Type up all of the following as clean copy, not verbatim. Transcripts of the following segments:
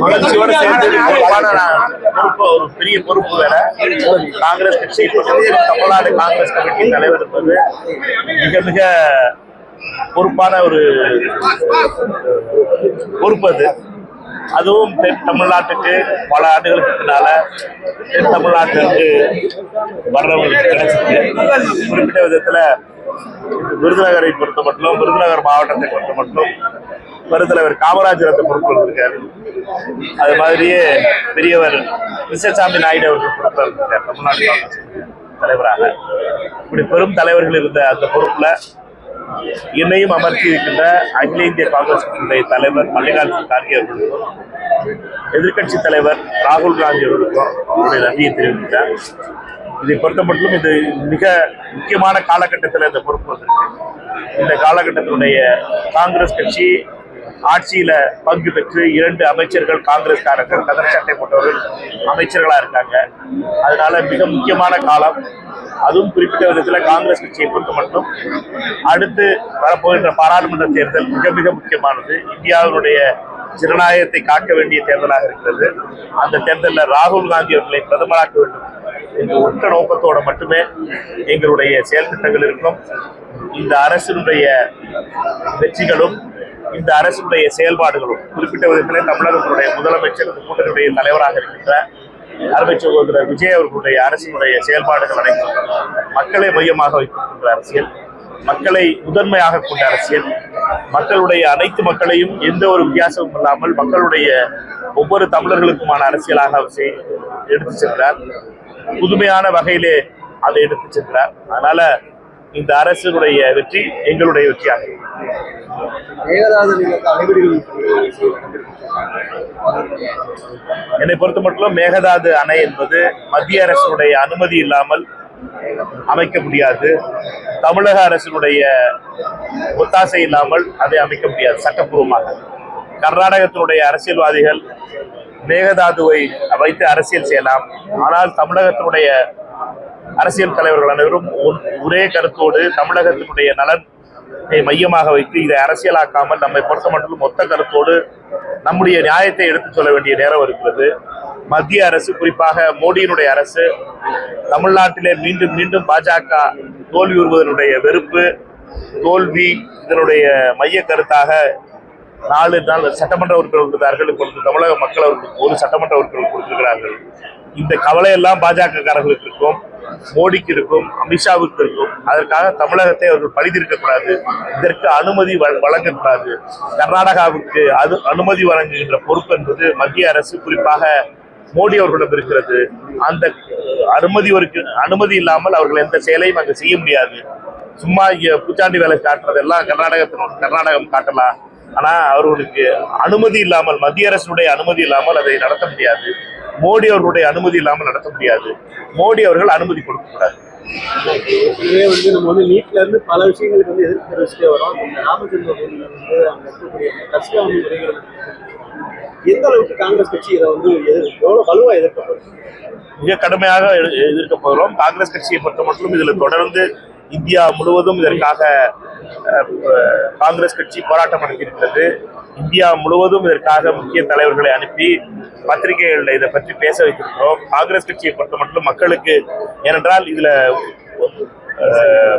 மகிழ்ச்சியோட சேர்ந்து ஒரு பெரிய பொறுப்பு வேற. காங்கிரஸ் கட்சி தமிழ்நாடு காங்கிரஸ் கமிட்டி தலைவர் என்பது மிக மிக பொறுப்பான ஒரு பொறுப்பு. அதுவும் தென் தமிழ்நாட்டுக்கு பல ஆண்டுகளுக்கு பின்னால தென் தமிழ்நாட்டிற்கு வர்றவங்களுக்கு கிடைச்சிருக்கு. குறிப்பிட்ட விதத்துல விருதுநகரை பொறுத்த மட்டும், விருதுநகர் மாவட்டத்தை பொறுத்த மட்டும் பெருந்தலைவர் காமராஜர் அந்த பொறுப்பில் இருக்காரு. அது மாதிரியே பெரியவர் கிருஷ்ணசாமி நாயுடு அவர்கள் பொறுப்பில் இருக்கார் தமிழ்நாடு காங்கிரஸ் தலைவராக. இப்படி பெரும் தலைவர்கள் இருந்த அந்த பொறுப்புல என்னையும் அமர்த்தி இருக்கின்ற அகில இந்திய காங்கிரஸ் கட்சியுடைய தலைவர் மல்லிகார்ஜுன கார்கே அவர்களுக்கும் எதிர்கட்சி தலைவர் ராகுல் காந்தி அவர்களுக்கும் அவருடைய நன்றியை தெரிவித்தார். இதை பொறுத்த மட்டும் இது மிக முக்கியமான காலகட்டத்தில் இந்த பொறுப்பு வந்திருக்கு. இந்த காலகட்டத்தினுடைய காங்கிரஸ் கட்சி ஆட்சியில பங்கு பெற்று 2 அமைச்சர்கள் காங்கிரஸ்காரர்கள் கதர் சட்டை போட்டவர்கள் அமைச்சர்களா இருக்காங்க. அதனால மிக முக்கியமான காலம். அதுவும் குறிப்பிட்ட விதத்தில் காங்கிரஸ் கட்சியை பொறுத்த மட்டும் அடுத்து வரப்போகின்ற பாராளுமன்ற தேர்தல் மிக மிக முக்கியமானது. இந்தியாவினுடைய ஜனநாயகத்தை காக்க வேண்டிய தேர்தலாக இருக்கிறது. அந்த தேர்தலில் ராகுல் காந்தி அவர்களை பிரதமராக்க வேண்டும் என்ற ஒற்ற நோக்கத்தோட மட்டுமே எங்களுடைய செயல் திட்டங்கள் இருக்கும். இந்த அரசினுடைய வெற்றிகளும் இந்த அரசுடைய செயல்பாடுகளும் குறிப்பிட்ட விதத்திலே தமிழகத்தினுடைய முதலமைச்சர் கூட்டணியுடைய தலைவராக இருக்கின்ற அருமை சகோதரர் விஜய் அவர்களுடைய அரசினுடைய செயல்பாடுகள் அனைத்தும் மக்களை மையமாக வைத்திருக்கின்ற அரசியல், மக்களை முதன்மையாக கொண்ட அரசியல், மக்களுடைய அனைத்து மக்களையும் எந்த ஒரு வித்தியாசமும் இல்லாமல் மக்களுடைய ஒவ்வொரு தமிழர்களுக்குமான அரசியலாக அவர் எடுத்து சென்றார். புதுமையான வகையிலே அதை எடுத்து சென்றார். அதனால இந்த அரசினுடைய வெற்றி எங்களுடைய வெற்றியாக. என்னை பொறுத்த மட்டும் மேகதாது அணை என்பது மத்திய அரசினுடைய அனுமதி இல்லாமல் அமைக்க முடியாது. தமிழக அரசினுடைய ஒத்தாசை இல்லாமல் அதை அமைக்க முடியாது சட்டப்பூர்வமாக. கர்நாடகத்தினுடைய அரசியல்வாதிகள் மேகதாதுவை வைத்து அரசியல் செய்யலாம். ஆனால் தமிழகத்தினுடைய அரசியல் தலைவர்கள் அனைவரும் ஒரே கருத்தோடு தமிழகத்தினுடைய நலன் மையமாக வைத்து இதை அரசியலாக்காமல் நம்மை பொறுத்த மட்டும் மொத்த கருத்தோடு நம்முடைய நியாயத்தை எடுத்துச் சொல்ல வேண்டிய நேரம் இருக்கிறது. மத்திய அரசு, குறிப்பாக மோடியினுடைய அரசு தமிழ்நாட்டிலே மீண்டும் மீண்டும் பாஜக தோல்வியுறுவதனுடைய வெறுப்பு, தோல்வி இதனுடைய மைய கருத்தாக 4 சட்டமன்ற உறுப்பினர் கொடுத்தார்கள். இப்பொழுது தமிழக மக்கள் அவர்களுக்கு 1 சட்டமன்ற உறுப்பினர் கொடுத்திருக்கிறார்கள். இந்த கவலையெல்லாம் பாஜக காரர்களுக்கு இருக்கும், மோடிக்கு இருக்கும், அமித்ஷாவுக்கு இருக்கும். அதற்காக தமிழகத்தை அவர்கள் பழித்திருக்கக்கூடாது, இதற்கு அனுமதி வழங்கக்கூடாது. கர்நாடகாவுக்கு அனுமதி வழங்குகின்ற பொறுப்பு என்பது மத்திய அரசு, குறிப்பாக மோடி அவர்களிடம் இருக்கிறது. அந்த அனுமதி இல்லாமல் அவர்கள் எந்த செயலையும் அங்கு செய்ய முடியாது. சும்மா இங்க பூச்சாண்டி வேலை காட்டுறதெல்லாம் கர்நாடகம் காட்டலாம். ஆனா அவர்களுக்கு அனுமதி இல்லாமல், மத்திய அரசுடைய அனுமதி இல்லாமல் அதை நடத்த முடியாது. மோடி அவர்களுடைய அனுமதி இல்லாமல் நடத்த முடியாது. மோடி அவர்கள் அனுமதி கொடுக்கக்கூடாது. நம்ம நீட்ல இருந்து பல விஷயங்களுக்கு எதிர்ப்பு தெரிவிச்சுட்டே வரோம். ராமச்சந்திர அங்க இருக்கக்கூடிய கட்சியாண்மை முறைகள் எந்த அளவுக்கு காங்கிரஸ் கட்சி இதை எவ்வளவு வலுவா எதிர்க்கப்படும்? மிக கடுமையாக எதிர்க்க போகிறோம். காங்கிரஸ் கட்சியை பொறுத்த மட்டும் இதுல தொடர்ந்து இந்தியா முழுவதும் இதற்காக காங்கிரஸ் கட்சி போராட்டம் நடத்தியிருக்கிறது. இந்தியா முழுவதும் இதற்காக முக்கிய தலைவர்களை அனுப்பி பத்திரிகைகளில் இதை பற்றி பேச வைத்திருக்கிறோம். காங்கிரஸ் கட்சியை பொறுத்த மட்டும் மக்களுக்கு, ஏனென்றால் இதுல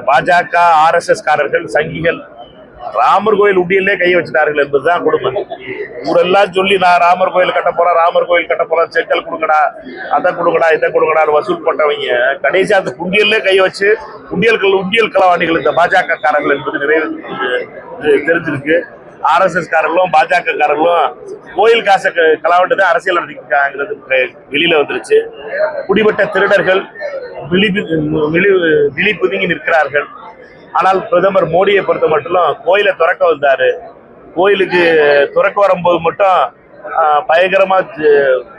பாஜக RSS காரர்கள், சங்கிகள் ராமர் கோயில் உண்டியல்லே கையை வச்சுட்டார்கள் என்பதுதான் கொடுமை. ஊரெல்லாம் சொல்லி நான் ராமர் கோயில் கட்ட போறேன், ராமர் கோயில் கட்ட போறேன், செங்கல் கொடுங்கடா, அதை கொடுங்கடா, இதை கொடுங்கடான்னு வசூல் பண்றவங்க கடைசி அந்த உண்டியல்லே கையை வச்சு உண்டியல் களவாணிகள் இந்த பாஜக காரர்கள் என்பது நிறைய தெரிஞ்சிருக்கு. ஆர்எஸ்எஸ் காரர்களும் பாஜக காரர்களும் கோயில் காசை களவாண்டு தான் அரசியல் நடத்திக்கிறாங்கிறது வெளியில வந்துருச்சு. குடிபட்ட திருடர்கள் விழி புதுங்கி நிற்கிறார்கள். ஆனால் பிரதமர் மோடியை பொறுத்த மட்டும் கோயிலை திறக்க வந்தாரு. கோயிலுக்கு திறக்க வரும்போது மட்டும் பயங்கரமா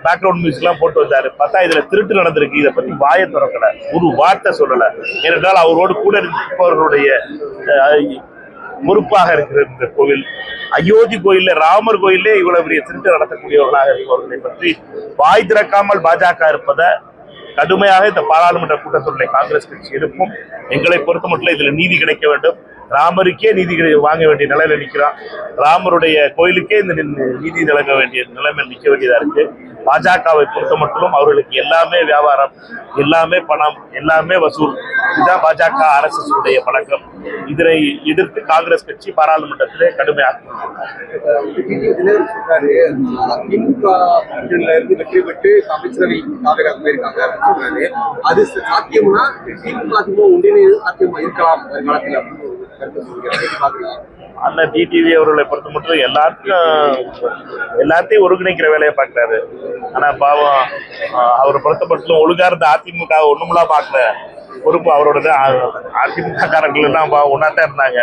பேக்ரவுண்ட் மியூசிக் எல்லாம் போட்டு வந்தாரு. பார்த்தா இதுல திருட்டு நடந்திருக்கு. இதை பத்தி வாயை திறக்கல, ஒரு வார்த்தை சொல்லல. ஏனென்றால் அவரோடு கூட இருப்பவர்களுடைய பொறுப்பாக இருக்கிற இந்த கோவில் அயோத்தி கோயில்ல, ராமர் கோயிலே இவ்வளவு பெரிய திருட்டு நடத்தக்கூடியவர்களாக இருப்பவர்களை பற்றி வாய் திறக்காமல் பாஜக இருப்பதை கடுமையாக இந்த பாராளுமன்ற கூட்டத்தொடரை காங்கிரஸ் கட்சி எடுக்கும். எங்களை பொறுத்த மட்டும் இதுல நீதி கிடைக்க வேண்டும். ராமருக்கே நீதி வாங்க வேண்டிய நிலையில நிற்கிறான். ராமருடைய கோயிலுக்கே இந்த நீதி வழங்க வேண்டிய நிலைமையில் நிற்க வேண்டியதா இருக்கு. பாஜகவை பொறுத்த மட்டும் அவர்களுக்கு எல்லாமே வியாபாரம், எல்லாமே பணம், எல்லாமே வசூல். இதுதான் பாஜக RSS உடைய பழக்கம். இதனை எதிர்த்து காங்கிரஸ் கட்சி பாராளுமன்றத்திலே கடுமையாக வெற்றி பெற்று அமைச்சரவை போயிருக்காங்க. அது சாத்தியம்னா திமுக ஒன்றிணைந்து சாத்தியமா இருக்கலாம் வருங்காலத்தில். அந்த டிடிவி அவர்களை பொறுத்த மட்டும் எல்லாத்தையும் ஒருங்கிணைக்கிற வேலையை பார்க்கிறாரு. ஆனா பாவம் அவரை பொறுத்த மட்டும் ஒழுங்கா இருந்த அதிமுக ஒண்ணுமுல்லா பார்க்கல. பொறுப்பு அவரோட அதிமுக காரர்கள் எல்லாம் ஒன்னாத்தான் இருந்தாங்க.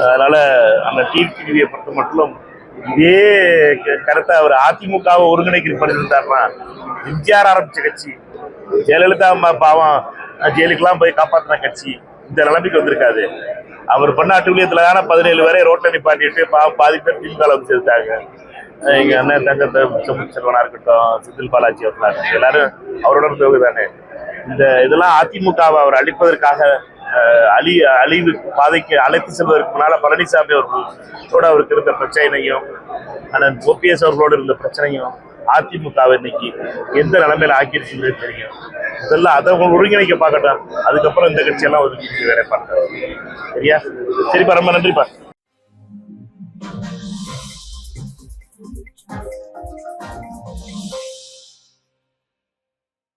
அதனால அந்த டிடிவியை பொறுத்த மட்டும் இதே கருத்தை அவர் அதிமுகவை ஒருங்கிணைக்கிற பண்ணியிருந்தாருன்னா எம்ஜிஆர் ஆரம்பிச்ச கட்சி, ஜெயலலிதா பாவம் ஜெயிலுக்கெல்லாம் போய் காப்பாற்றின கட்சி இந்த நிலைமைக்கு வந்திருக்காது. அவர் பண்ண அட்டுவிலியத்துல தானே 17 வரை ரோட்டை நிப்பாட்டிட்டு பாதி பேர் திமுக வந்து சேர்த்தாங்க. எங்க அண்ணன் தங்கத்தை செல்வனா இருக்கட்டும், செந்தில் பாலாஜி அவர்களா இருக்கட்டும், எல்லாரும் அவரோட இருந்தவங்க தானே. இதெல்லாம் அதிமுகவை அவர் அழிப்பதற்காக அழிவு பாதைக்கு அழைத்து செல்வதற்கு முன்னால பழனிசாமி அவர்களோட அவருக்கு இருந்த பிரச்சனையும் அண்ணன் OPS அவர்களோடு இருந்த பிரச்சனையும் அதிமுகவை இன்னைக்கு எந்த நிலைமையில ஆக்கிருச்சுன்னு தெரியும். இதெல்லாம் அதை ஒருங்கிணைக்க பார்க்கட்டும். அதுக்கப்புறம் இந்த கட்சியெல்லாம் ஒதுக்கி வேலை பார்க்க. சரியா? சரிப்பா, ரொம்ப நன்றிப்பா.